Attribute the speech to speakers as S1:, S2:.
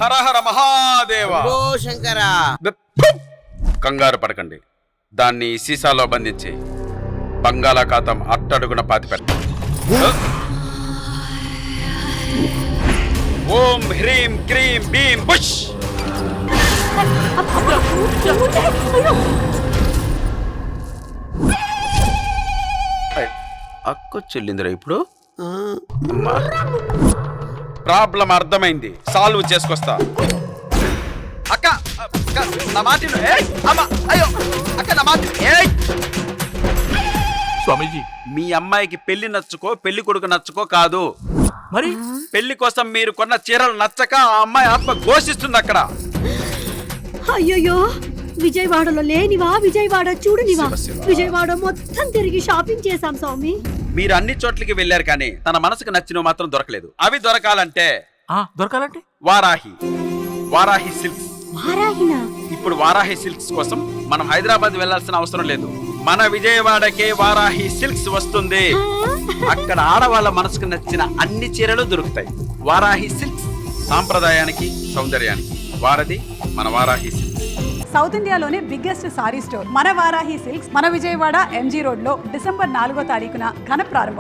S1: హర హర మహాదేవ.
S2: ఓ శంకర.
S1: కంగారు పడకండి, దాన్ని సీసాలో బంధించి బంగాళాఖాతం అట్టడుగున పాతిపెట్ట. ఓం హ్రీం క్రీం భీం బుష్. అక్కొచ్చెల్లిందిరా ఇప్పుడు. ప్రాబ్లం అర్థమైంది, సాల్వ్ చేసుకొస్తా. అక్క నా మాట అయ్యో అక్క నా మాట.
S3: స్వామీజీ,
S1: మీ అమ్మాయికి పెళ్లి నచ్చుకో పెళ్లి కొడుకు నచ్చుకో కాదు,
S3: మరి
S1: పెళ్లి కోసం మీరు కొన్న చీరలు నచ్చక ఆ అమ్మాయి ఆత్మ ఘోషిస్తుంది అక్కడ.
S4: అయ్యయ్యో, విజయవాడలో లేనివా? విజయవాడ చూడనివా? విజయవాడ మొత్తం తిరిగి షాపింగ్ చేశాం స్వామి.
S1: మీరు అన్ని చోట్లకి వెళ్ళారు కానీ తన మనసుకు నచ్చినవి మాత్రం దొరకలేదు. అవి దొరకాలంటే
S3: దొరకాలంటే
S1: వారాహి సిల్క్స్.
S4: వారాహినా?
S1: ఇప్పుడు వారాహి సిల్క్స్ కోసం మనం హైదరాబాద్ వెళ్లాల్సిన అవసరం లేదు. మన విజయవాడకే వారాహి సిల్క్స్ వస్తుంది. అక్కడ ఆడవాళ్ళ మనసుకు నచ్చిన అన్ని చీరలు దొరుకుతాయి. వారాహి సిల్క్స్ సాంప్రదాయానికి సౌందర్యానికి వారధి మన వారాహి సిల్క్స్.
S5: సౌత్ ఇండియాలోనే బిగ్గెస్ట్ సారీ స్టోర్ మన వారాహి సిల్క్స్ మన విజయవాడ ఎంజీ రోడ్ లో డిసెంబర్ 4వ తారీఖున ఘన ప్రారంభం.